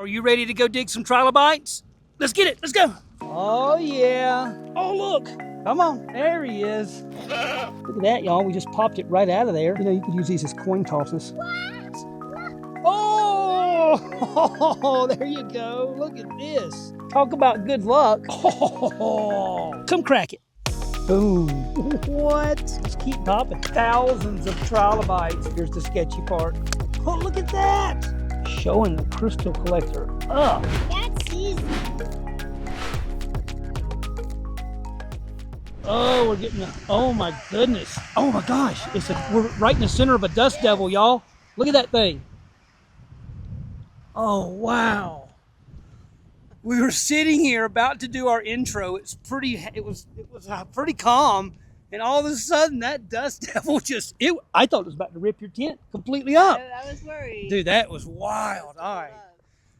Are you ready to go dig some trilobites? Let's get it, let's go. Oh yeah. Oh look, come on, there he is. Look at that, y'all, we just popped it right out of there. You know, you could use these as coin tosses. What? Oh, there you go, look at this. Talk about good luck. Oh, come crack it. Boom. What? Let's keep popping. Thousands of trilobites. Here's the sketchy part. Oh, look at that. Showing the crystal collector up. That's easy. Oh, we're getting oh my goodness. Oh my gosh. We're right in the center of a dust devil, y'all. Look at that thing. Oh, wow. We were sitting here about to do our intro. It was pretty calm. And all of a sudden, that dust devil I thought it was about to rip your tent completely up. I was worried. Dude, that was wild. All right.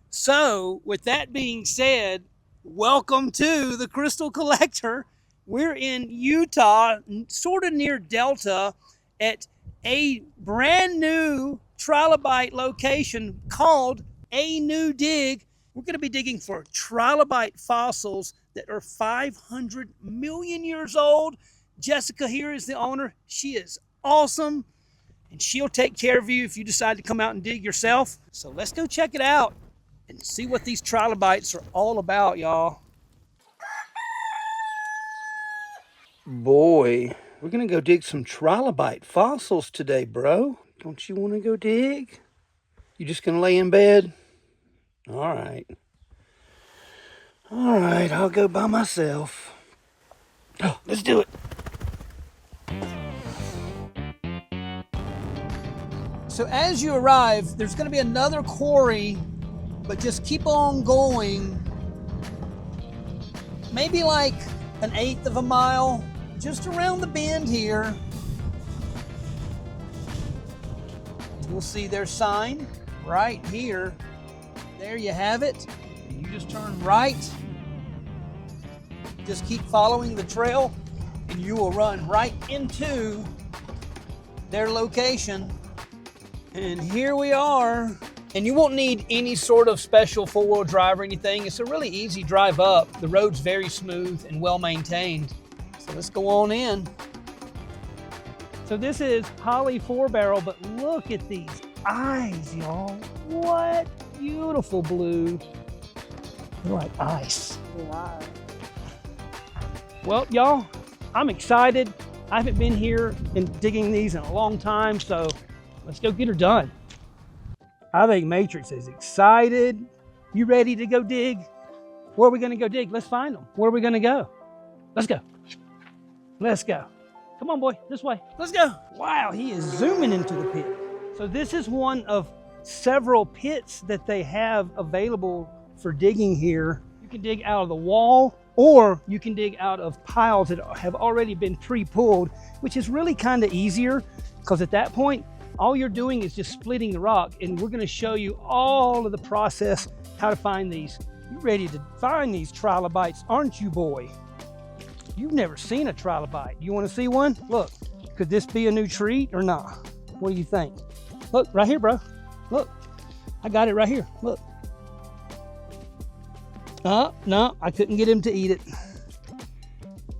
So, with that being said, welcome to the Crystal Collector. We're in Utah, sort of near Delta, at a brand new trilobite location called A New Dig. We're going to be digging for trilobite fossils that are 500 million years old. Jessica here is the owner. She is awesome, and she'll take care of you if you decide to come out and dig yourself. So let's go check it out and see what these trilobites are all about, y'all. Boy, we're gonna go dig some trilobite fossils today, bro. Don't you want to go dig? You just gonna lay in bed? All right, I'll go by myself. Oh, let's do it. So as you arrive, there's going to be another quarry, but just keep on going. Maybe like 1/8 of a mile, just around the bend here. You'll see their sign right here. There you have it. You just turn right. Just keep following the trail, and you will run right into their location. And here we are. And you won't need any sort of special four-wheel drive or anything. It's a really easy drive up. The road's very smooth and well maintained. So let's go on in. So this is poly 4-barrel, but look at these eyes, y'all. What beautiful blue. They're like ice. Wow. Well, y'all, I'm excited. I haven't been here and digging these in a long time, so let's go get her done. I think Matrix is excited. You ready to go dig? Where are we gonna go dig? Let's find them. Where are we gonna go? Let's go. Let's go. Come on, boy, this way. Let's go. Wow, he is zooming into the pit. So this is one of several pits that they have available for digging here. You can dig out of the wall, or you can dig out of piles that have already been pre-pulled, which is really kind of easier, because at that point, all you're doing is just splitting the rock, and we're going to show you all of the process, how to find these. You're ready to find these trilobites, aren't you, boy? You've never seen a trilobite. You want to see one? Look, could this be a new treat or not? What do you think? Look, right here, bro. Look, I got it right here. Look. No, I couldn't get him to eat it.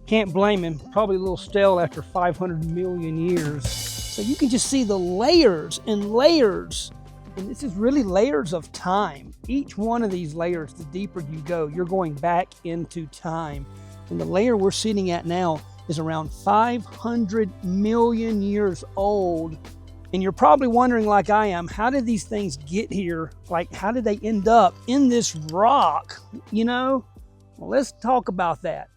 Can't blame him. Probably a little stale after 500 million years. So you can just see the layers and layers. And this is really layers of time. Each one of these layers, the deeper you go, you're going back into time. And the layer we're sitting at now is around 500 million years old. And you're probably wondering, like I am, how did these things get here? Like, how did they end up in this rock? You know? Well, let's talk about that.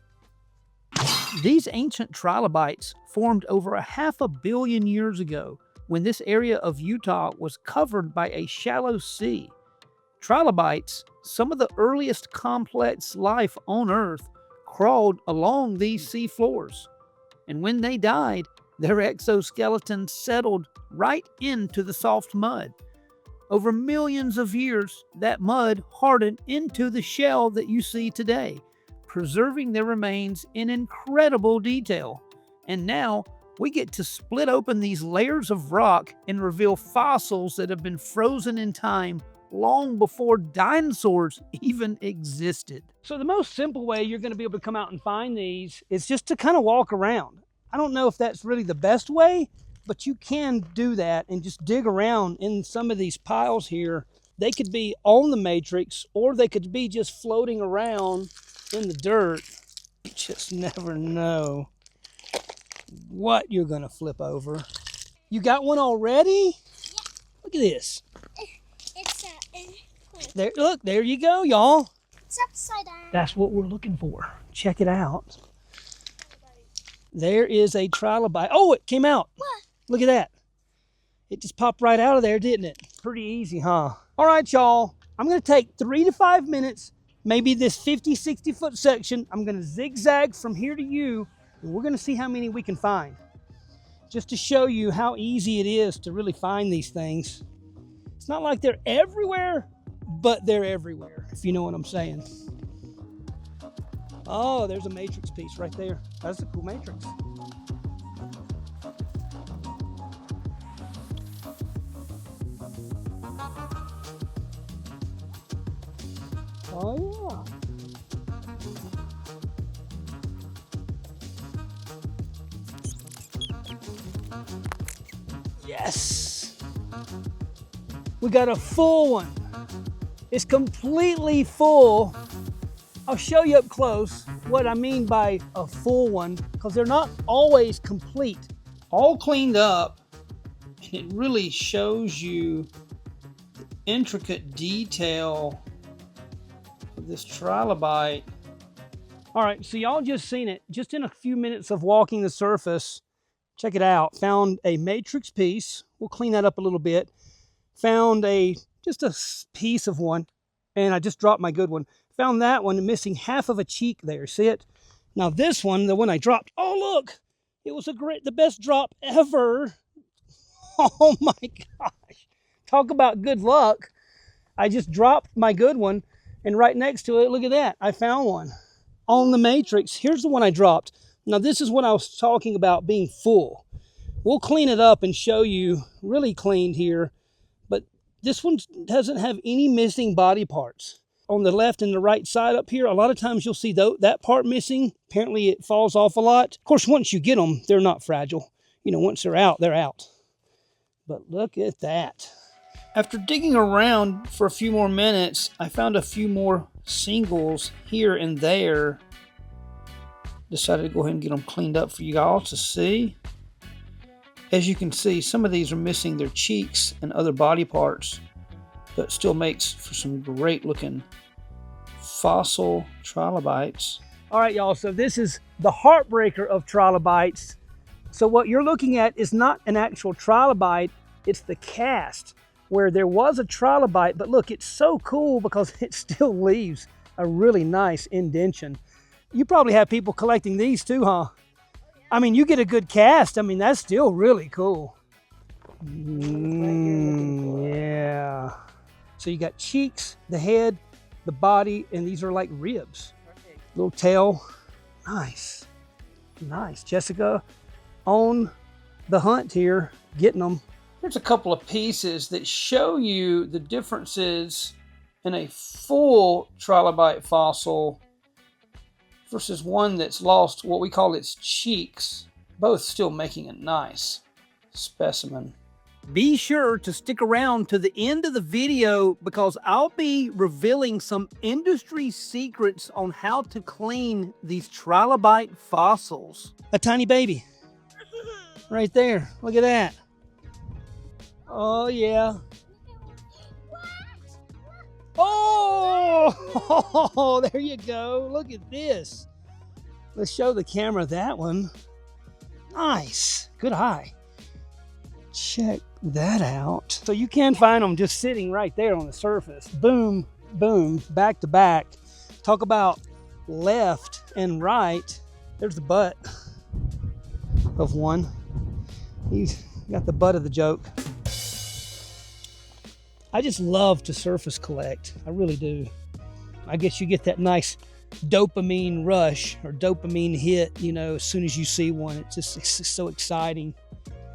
These ancient trilobites formed over 500 million years ago when this area of Utah was covered by a shallow sea. Trilobites, some of the earliest complex life on Earth, crawled along these sea floors. And when they died, their exoskeletons settled right into the soft mud. Over millions of years, that mud hardened into the shell that you see today, preserving their remains in incredible detail. And now, we get to split open these layers of rock and reveal fossils that have been frozen in time long before dinosaurs even existed. So the most simple way you're going to be able to come out and find these is just to kind of walk around. I don't know if that's really the best way, but you can do that and just dig around in some of these piles here. They could be on the matrix, or they could be just floating around in the dirt. You just never know what you're going to flip over. You got one already? Yeah. Look at this. It's There, look, there you go, y'all. it's upside down. That's what we're looking for. Check it out. There is a trilobite. Oh, it came out. What? Look at that. It just popped right out of there, didn't it? Pretty easy, huh? All right, y'all. I'm going to take 3 to 5 minutes, maybe this 50, 60-foot section. I'm going to zigzag from here to you, and we're going to see how many we can find. Just to show you how easy it is to really find these things. It's not like they're everywhere, but they're everywhere, if you know what I'm saying. Oh, there's a matrix piece right there. That's a cool matrix. Oh, yeah. Yes. We got a full one. It's completely full. I'll show you up close what I mean by a full one, because they're not always complete. All cleaned up, and it really shows you the intricate detail of this trilobite. All right, so y'all just seen it. Just in a few minutes of walking the surface, check it out. Found a matrix piece. We'll clean that up a little bit. Found just a piece of one, and I just dropped my good one. Found that one missing half of a cheek there. See it? Now this one, the one I dropped, oh look, it was the best drop ever. Oh my gosh. Talk about good luck. I just dropped my good one, and right next to it, look at that, I found one on the matrix. Here's the one I dropped. Now this is what I was talking about being full. We'll clean it up and show you really cleaned here, but this one doesn't have any missing body parts. On the left and the right side up here, a lot of times you'll see that part missing. Apparently it falls off a lot. Of course, once you get them, they're not fragile. You know, once they're out, they're out. But look at that. After digging around for a few more minutes, I found a few more singles here and there. Decided to go ahead and get them cleaned up for you all to see. As you can see, some of these are missing their cheeks and other body parts, but still makes for some great looking fossil trilobites. All right, y'all, so this is the heartbreaker of trilobites. So what you're looking at is not an actual trilobite, it's the cast where there was a trilobite, but look, it's so cool because it still leaves a really nice indentation. You probably have people collecting these too, huh? I mean, you get a good cast, I mean, that's still really cool. Yeah. So you got cheeks, the head, the body, and these are like ribs. Little tail. Nice. Nice. Jessica on the hunt here, getting them. Here's a couple of pieces that show you the differences in a full trilobite fossil versus one that's lost what we call its cheeks. Both still making a nice specimen. Be sure to stick around to the end of the video because I'll be revealing some industry secrets on how to clean these trilobite fossils. A tiny baby. Right there. Look at that. Oh, yeah. Oh, there you go. Look at this. Let's show the camera that one. Nice. Good eye. Check that out. So you can find them just sitting right there on the surface. Boom, boom, back to back. Talk about left and right. There's the butt of one. He's got the butt of the joke. I just love to surface collect. I really do. I guess you get that nice dopamine rush or dopamine hit, you know, as soon as you see one. It's just so exciting.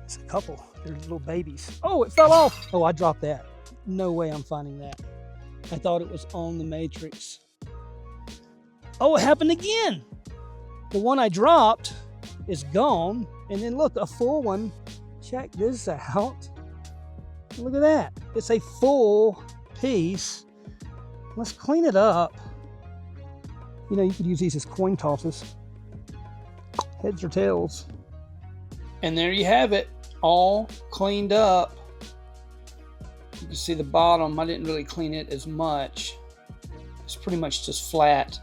It's a couple. They're little babies. Oh, it fell off. Oh, I dropped that. No way I'm finding that. I thought it was on the matrix. Oh, it happened again. The one I dropped is gone. And then look, a full one. Check this out. Look at that. It's a full piece. Let's clean it up. You know, you could use these as coin tosses. Heads or tails. And there you have it, all cleaned up. You can see the bottom, I didn't really clean it as much. It's pretty much just flat.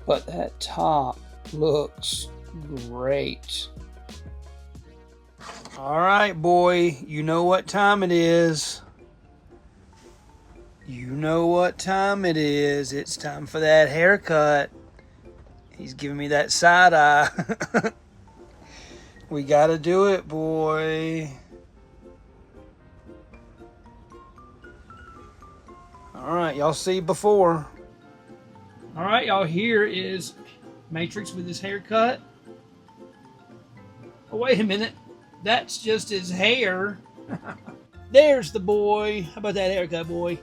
But that top looks great. All right, boy, you know what time it is. You know what time it is. It's time for that haircut. He's giving me that side eye. We gotta do it, boy. All right, y'all see before. All right, y'all, here is Matrix with his haircut. Oh, wait a minute. That's just his hair. There's the boy. How about that haircut, boy?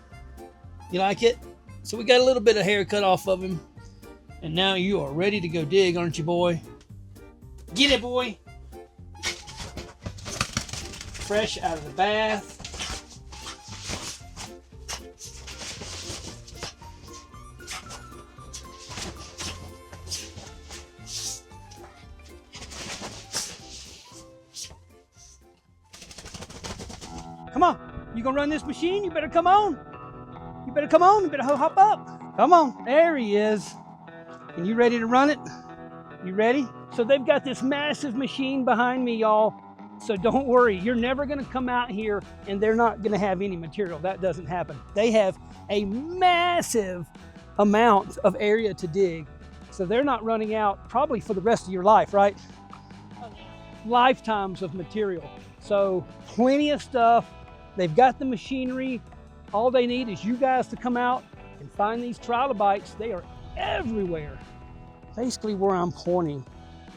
You like it? So we got a little bit of haircut off of him. And now you are ready to go dig, aren't you, boy? Get it, boy. Fresh out of the bath. Come on. You gonna run this machine? You better come on. You better come on. You better hop up. Come on. There he is. And you ready to run it? You ready? So they've got this massive machine behind me, y'all. So don't worry, you're never gonna come out here and they're not gonna have any material. That doesn't happen. They have a massive amount of area to dig. So they're not running out probably for the rest of your life, right? Lifetimes of material. So plenty of stuff. They've got the machinery. All they need is you guys to come out and find these trilobites. They are everywhere. Basically where I'm pointing,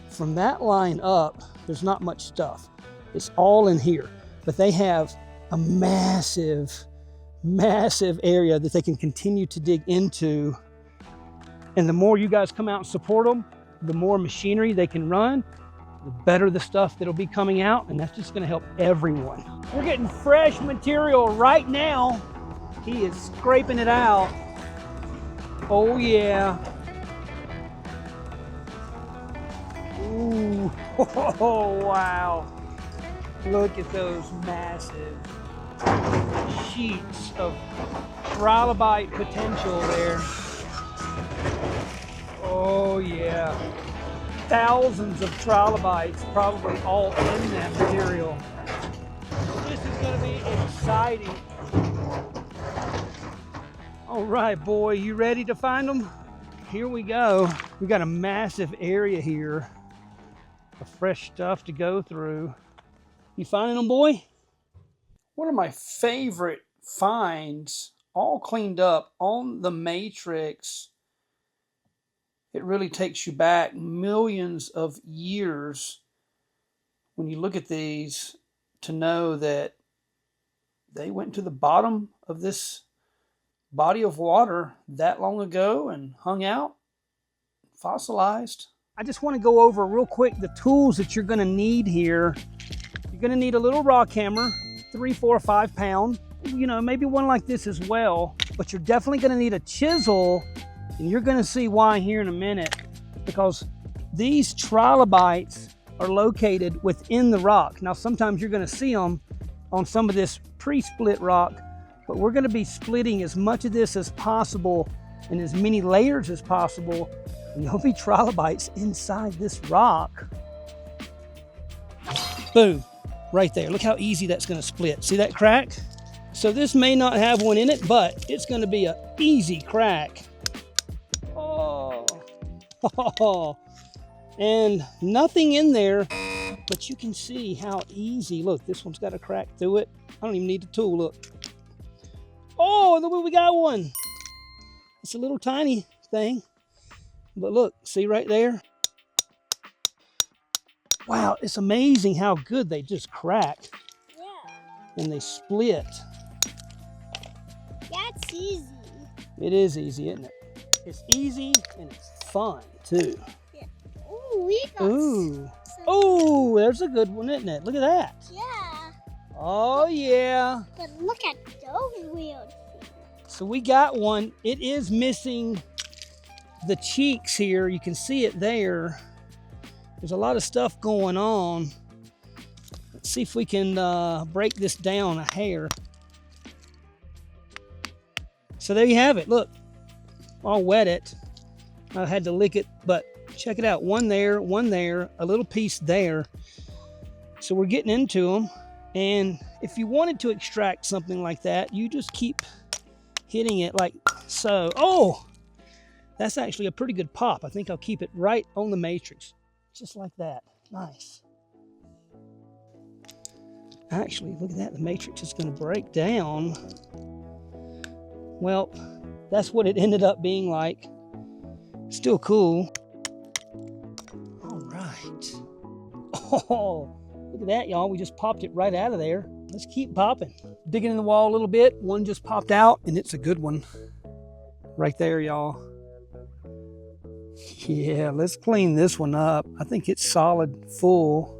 from that line up, there's not much stuff. It's all in here, but they have a massive, massive area that they can continue to dig into. And the more you guys come out and support them, the more machinery they can run, the better the stuff that'll be coming out, and that's just gonna help everyone. We're getting fresh material right now. He is scraping it out. Oh yeah. Ooh, oh wow. Look at those massive sheets of trilobite potential there. Oh yeah. Thousands of trilobites probably all in that material. This is gonna be exciting. All right, boy, you ready to find them? Here we go. We got a massive area here of fresh stuff to go through. You finding them, boy? One of my favorite finds, all cleaned up on the matrix. It really takes you back millions of years when you look at these to know that they went to the bottom of this body of water that long ago and hung out, fossilized. I just want to go over real quick the tools that you're going to need here. You're going to need a little rock hammer, 3, 4, 5 pound. You know, maybe one like this as well. But you're definitely going to need a chisel, and you're going to see why here in a minute. Because these trilobites are located within the rock. Now, sometimes you're going to see them on some of this pre-split rock, but we're going to be splitting as much of this as possible in as many layers as possible, and there'll be trilobites inside this rock. Boom, right there. Look how easy that's going to split. See that crack? So this may not have one in it, but it's going to be an easy crack. Oh, and nothing in there, but you can see how easy. Look, this one's got a crack through it. I don't even need the tool, look. Oh, look, we got one. It's a little tiny thing, but look, see right there? Wow, it's amazing how good they just crack. Yeah. And they split. It's easy. It is easy, isn't it? It's easy and it's fun too. Yeah. Ooh, we got Ooh. some. Oh, there's a good one, isn't it? Look at that. Yeah. Oh, yeah. But look at those weird things. So we got one. It is missing the cheeks here. You can see it there. There's a lot of stuff going on. Let's see if we can break this down a hair. So there you have it. Look, I'll wet it. I had to lick it, but check it out. One there, a little piece there. So we're getting into them. And if you wanted to extract something like that, you just keep hitting it like so. Oh, that's actually a pretty good pop. I think I'll keep it right on the matrix. Just like that. Nice. Actually, look at that. The matrix is going to break down. Well, that's what it ended up being like. Still cool. All right. Oh, look at that, y'all. We just popped it right out of there. Let's keep popping. Digging in the wall a little bit. One just popped out, and it's a good one. Right there, y'all. Yeah, let's clean this one up. I think it's solid full.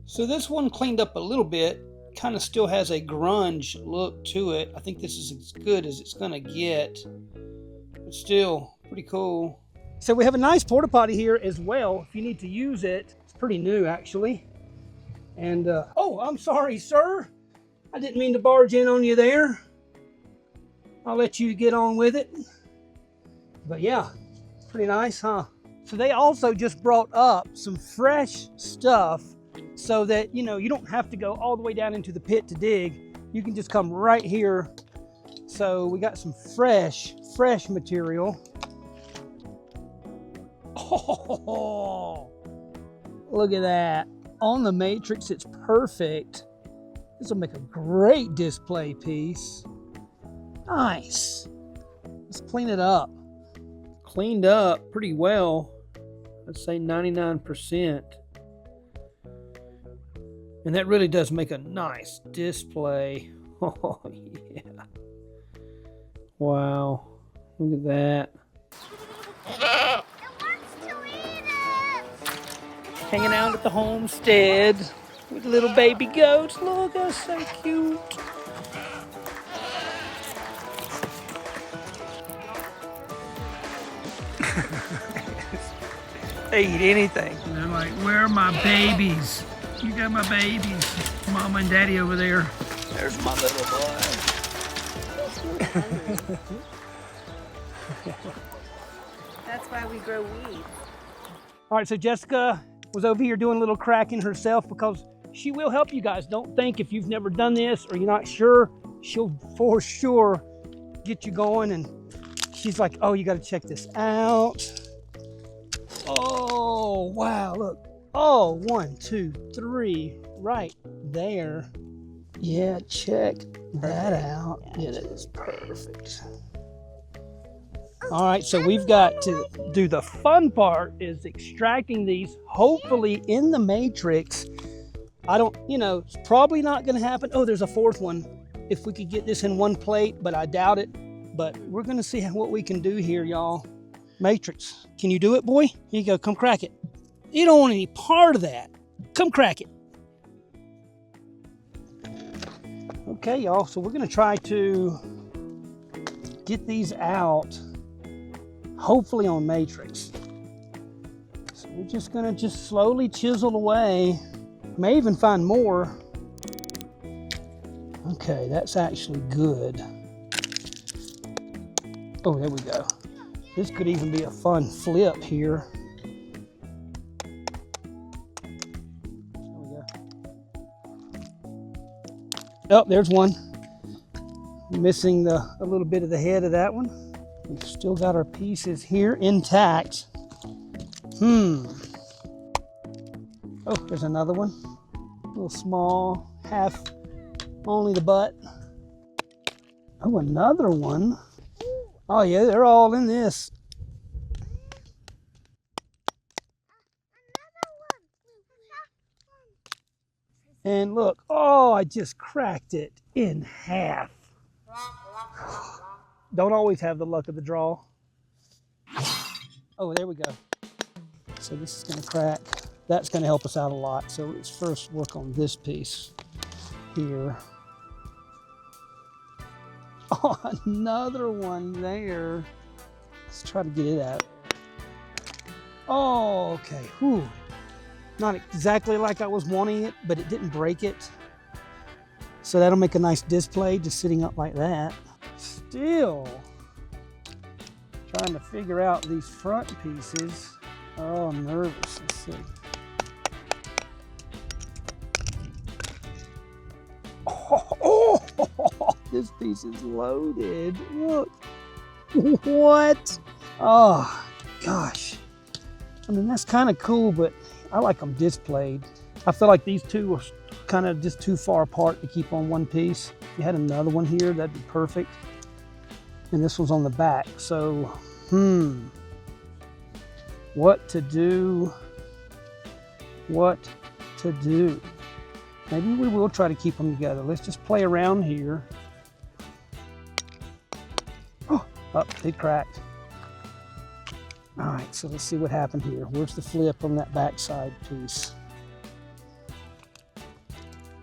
So this one cleaned up a little bit. Kind of still has a grunge look to it. I think this is as good as it's gonna get, but still pretty cool. So we have a nice porta potty here as well. If you need to use it, it's pretty new actually. And oh, I'm sorry, sir. I didn't mean to barge in on you there. I'll let you get on with it. But yeah, pretty nice, huh? So they also just brought up some fresh stuff so that, you know, you don't have to go all the way down into the pit to dig. You can just come right here. So we got some fresh material. Oh, look at that. On the matrix, it's perfect. This will make a great display piece. Nice. Let's clean it up. Cleaned up pretty well. I'd say 99%. And that really does make a nice display. Oh, yeah. Wow. Look at that. It wants to eat it. Hanging out at the homestead with little baby goats. Look, that's so cute. They eat anything. And they're like, where are my babies? You got my babies. Mama and Daddy over there. There's my little boy. That's why we grow weeds. All right, so Jessica was over here doing a little cracking herself because she will help you guys. Don't think if you've never done this or you're not sure, she'll for sure get you going. And she's like, oh, you got to check this out. Oh, wow, look. Oh, 1, 2, 3, right there. Yeah, check that out. Yeah, that is perfect. All right, so we've got to do the fun part is extracting these, hopefully in the matrix. I don't, you know, it's probably not going to happen. Oh, there's a fourth one. If we could get this in one plate, but I doubt it. But we're going to see what we can do here, y'all. Matrix, can you do it, boy? Here you go, come crack it. You don't want any part of that. Come crack it. Okay, y'all, so we're going to try to get these out. Hopefully on matrix. So we're just gonna slowly chisel away. May even find more. Okay, that's actually good. Oh, there we go. This could even be a fun flip here. There we go. Oh, there's one. Missing a little bit of the head of that one. We've still got our pieces here intact. Oh, there's another one. A little small, half, only the butt. Oh, another one. Oh yeah, they're all in this. And look, oh, I just cracked it in half. Don't always have the luck of the draw. Oh, there we go. So this is gonna crack. That's gonna help us out a lot. So let's first work on this piece here. Oh, another one there. Let's try to get it out. Oh, okay. Whew. Not exactly like I was wanting it, but it didn't break it. So that'll make a nice display just sitting up like that. Still trying to figure out these front pieces. Oh, I'm nervous. Let's see. Oh, this piece is loaded. Look. What? Oh, gosh. I mean, that's kind of cool, but I like them displayed. I feel like these two are kind of just too far apart to keep on one piece. If you had another one here, that'd be perfect. And this one's on the back. So, what to do? What to do? Maybe we will try to keep them together. Let's just play around here. Oh, it cracked. All right, so let's see what happened here. Where's the flip on that backside piece?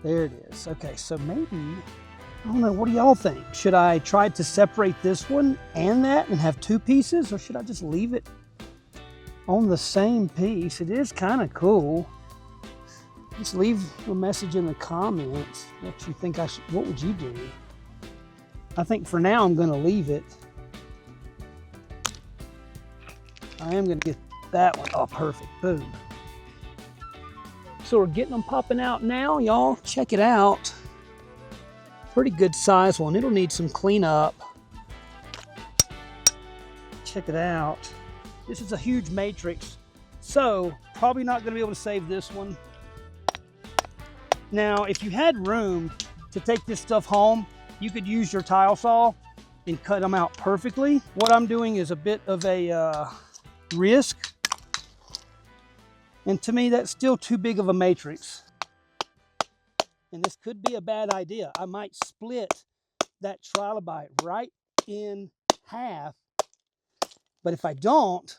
There it is. Okay, so maybe, I don't know, what do y'all think? Should I try to separate this one and that and have two pieces, or should I just leave it on the same piece? It is kind of cool. Just leave a message in the comments what you think I should, what would you do? I think for now I'm gonna leave it. I am gonna get that one. Oh, perfect, boom. So we're getting them popping out now, y'all. Check it out. Pretty good size one. It'll need some cleanup. Check it out. This is a huge matrix, so probably not gonna be able to save this one. Now, if you had room to take this stuff home, you could use your tile saw and cut them out perfectly. What I'm doing is a bit of a risk. And to me, that's still too big of a matrix. And this could be a bad idea. I might split that trilobite right in half. But if I don't,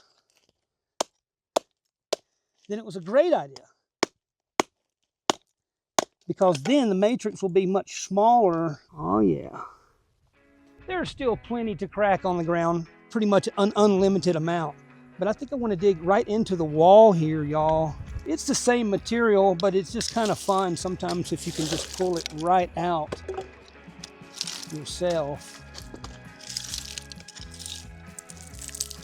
then it was a great idea. Because then the matrix will be much smaller. Oh yeah. There's still plenty to crack on the ground, pretty much an unlimited amount. But I think I want to dig right into the wall here, y'all. It's the same material, but it's just kind of fun sometimes if you can just pull it right out yourself.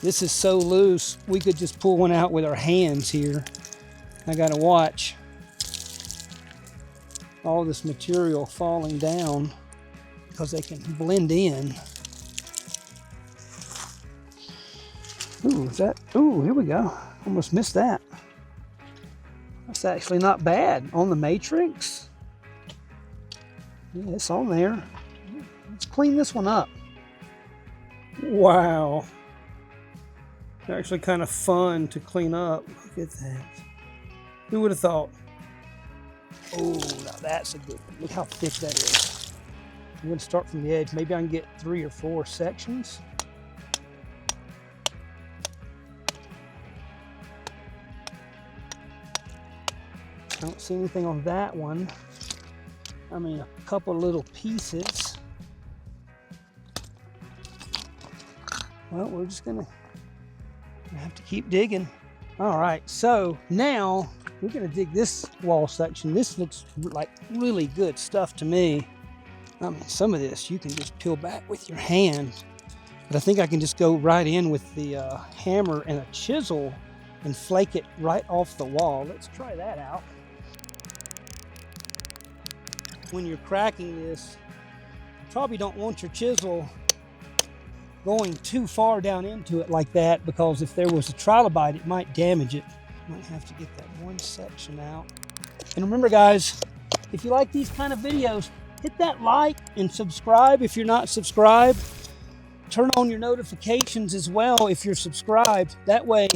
This is so loose, we could just pull one out with our hands here. I gotta watch all this material falling down because they can blend in. Ooh, is that? Ooh, here we go. Almost missed that. That's actually not bad on the matrix. Yeah, it's on there. Let's clean this one up. Wow. It's actually kind of fun to clean up. Look at that. Who would have thought? Oh, now that's a good one. Look how thick that is. I'm going to start from the edge. Maybe I can get 3 or 4 sections. I don't see anything on that one. I mean, a couple little pieces. Well, we're just gonna have to keep digging. All right, so now we're gonna dig this wall section. This looks like really good stuff to me. I mean, some of this you can just peel back with your hand, but I think I can just go right in with the hammer and a chisel and flake it right off the wall. Let's try that out. When you're cracking this, you probably don't want your chisel going too far down into it like that, because if there was a trilobite, it might damage it. Might have to get that one section out. And remember guys, if you like these kind of videos, hit that like and subscribe if you're not subscribed. Turn on your notifications as well if you're subscribed. That way,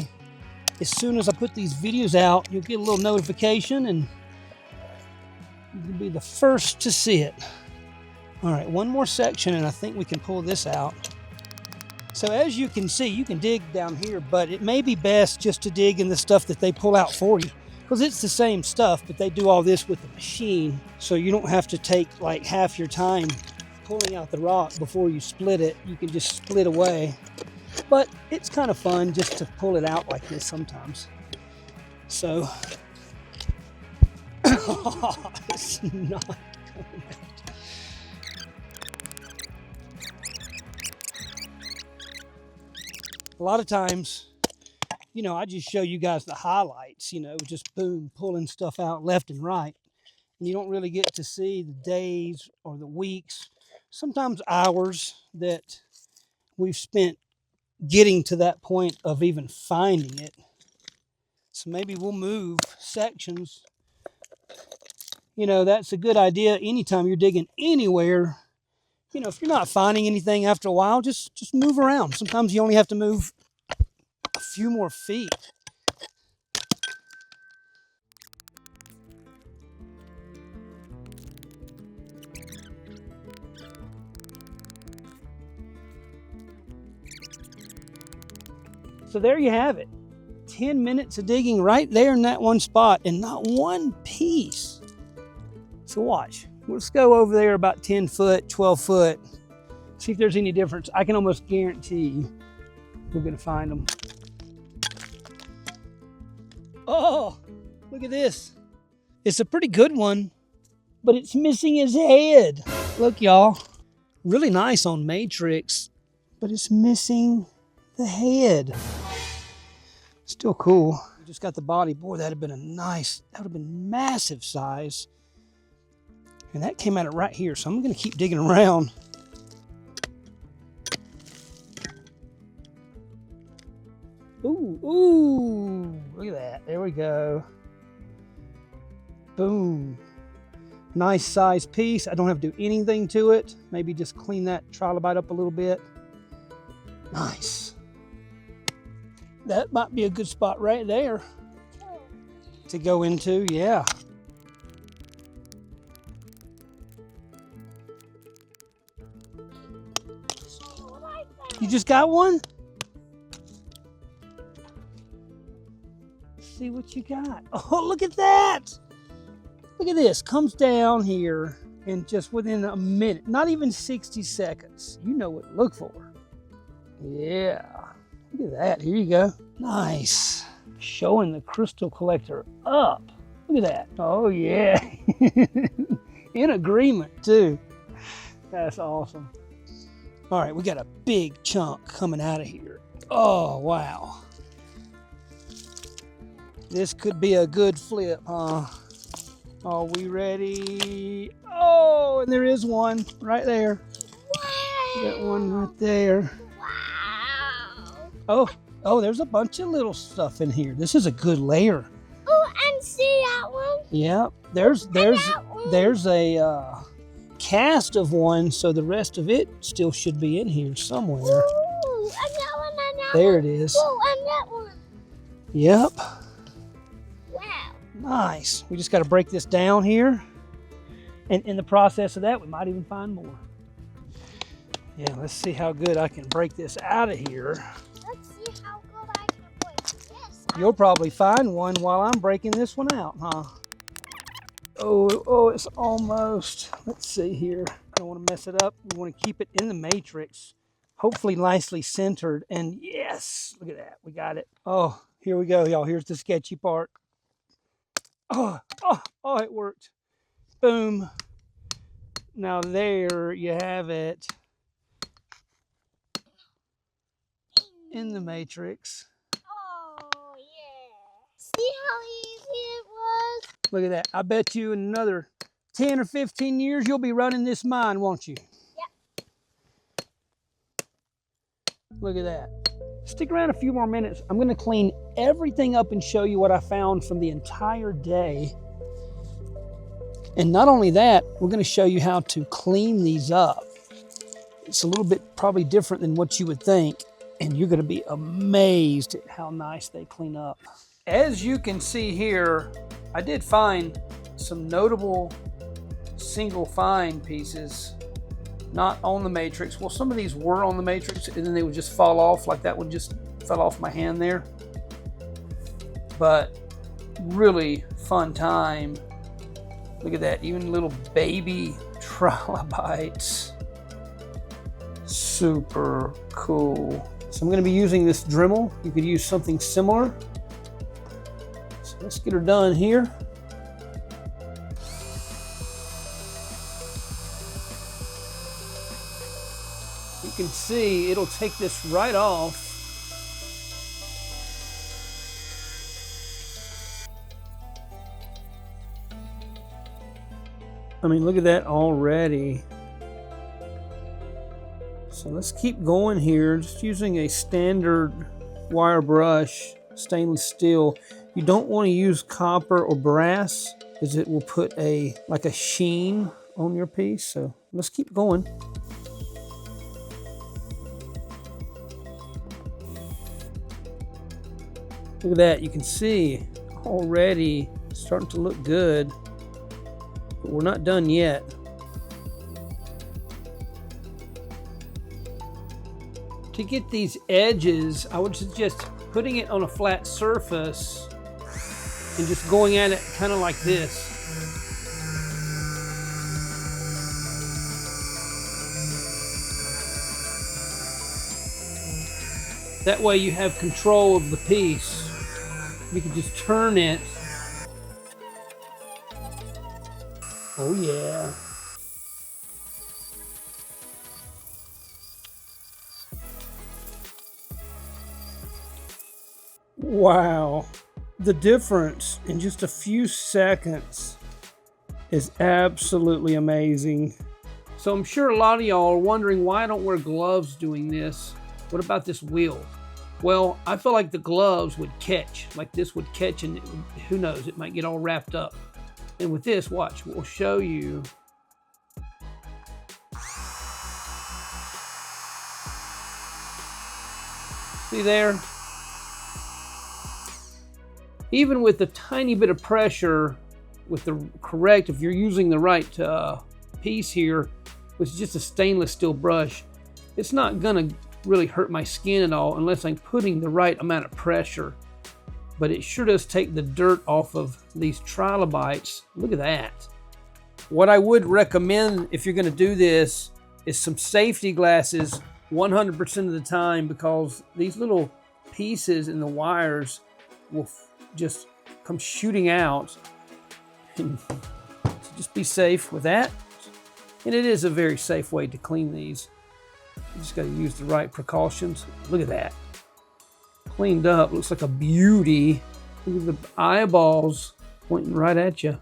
as soon as I put these videos out, you'll get a little notification and you can be the first to see it. All right, one more section and I think we can pull this out. So as you can see, you can dig down here, but it may be best just to dig in the stuff that they pull out for you, because it's the same stuff, but they do all this with the machine, so you don't have to take like half your time pulling out the rock before you split it. You can just split away. But it's kind of fun just to pull it out like this sometimes. So, it's not coming out. A lot of times, you know, I just show you guys the highlights, you know, just boom, pulling stuff out left and right. And you don't really get to see the days or the weeks, sometimes hours that we've spent getting to that point of even finding it. So maybe we'll move sections. You know, that's a good idea anytime you're digging anywhere. You know, if you're not finding anything after a while, just move around. Sometimes you only have to move a few more feet. So there you have it. 10 minutes of digging right there in that one spot and not one piece. So watch. Let's go over there about 10 foot, 12 foot. See if there's any difference. I can almost guarantee we're gonna find them. Oh, look at this. It's a pretty good one, but it's missing his head. Look, y'all. Really nice on matrix, but it's missing the head. Still cool. We just got the body. Boy, that'd have been a nice, that would have been massive size. And that came out of right here, so I'm gonna keep digging around. Ooh, ooh, look at that. There we go. Boom. Nice size piece. I don't have to do anything to it. Maybe just clean that trilobite up a little bit. Nice. That might be a good spot right there to go into, yeah. You just got one? Let's see what you got. Oh, look at that. Look at this. Comes down here and just within a minute, not even 60 seconds, you know what to look for. Yeah. Look at that. Here you go. Nice. Showing the crystal collector up. Look at that. Oh, yeah. In agreement, too. That's awesome. All right, we got a big chunk coming out of here. Oh, wow. This could be a good flip, huh? Are we ready? Oh, and there is one right there. Wow. Got one right there. Wow. Oh, there's a bunch of little stuff in here. This is a good layer. Oh, and see that one? Yeah, there's a cast of one, so the rest of it still should be in here somewhere. Ooh, and that one, and that There one. it is. Oh, and that one. Yep. Wow. Nice. We just got to break this down here. And in the process of that, we might even find more. Yeah, let's see how good I can break this out of here. Let's see how good I can break this. You'll probably find one while I'm breaking this one out, huh? Oh, it's almost. Let's see here. I don't want to mess it up. We want to keep it in the matrix. Hopefully nicely centered. And yes, look at that. We got it. Oh, here we go, y'all. Here's the sketchy part. Oh, it worked. Boom. Now there you have it. In the matrix. Oh, yeah. See how easy it was? Look at that. I bet you in another 10 or 15 years, you'll be running this mine, won't you? Yep. Look at that. Stick around a few more minutes. I'm going to clean everything up and show you what I found from the entire day. And not only that, we're going to show you how to clean these up. It's a little bit probably different than what you would think, and you're going to be amazed at how nice they clean up. As you can see here, I did find some notable single find pieces not on the matrix. Well, some of these were on the matrix and then they would just fall off, like that one just fell off my hand there. But really fun time. Look at that, even little baby trilobites. Super cool. So I'm going to be using this Dremel. You could use something similar. So let's get her done here. You can see it'll take this right off. I mean, look at that already. So let's keep going here, just using a standard wire brush, stainless steel. You don't want to use copper or brass because it will put like a sheen on your piece. So let's keep going. Look at that, you can see already starting to look good, but we're not done yet. To get these edges, I would suggest putting it on a flat surface and just going at it kind of like this. That way you have control of the piece. You can just turn it. Oh yeah. Wow, the difference in just a few seconds is absolutely amazing. So I'm sure a lot of y'all are wondering why I don't wear gloves doing this. What about this wheel? Well, I feel like the gloves would catch, like this would catch, and who knows, it might get all wrapped up. And with this, watch, we'll show you. See there? Even with a tiny bit of pressure, with the correct, if you're using the right piece here, with just a stainless steel brush, it's not gonna really hurt my skin at all unless I'm putting the right amount of pressure. But it sure does take the dirt off of these trilobites. Look at that. What I would recommend if you're gonna do this is some safety glasses 100% of the time, because these little pieces in the wires will just come shooting out. And so just be safe with that. And it is a very safe way to clean these. You just got to use the right precautions. Look at that. Cleaned up, looks like a beauty. Look at the eyeballs pointing right at you.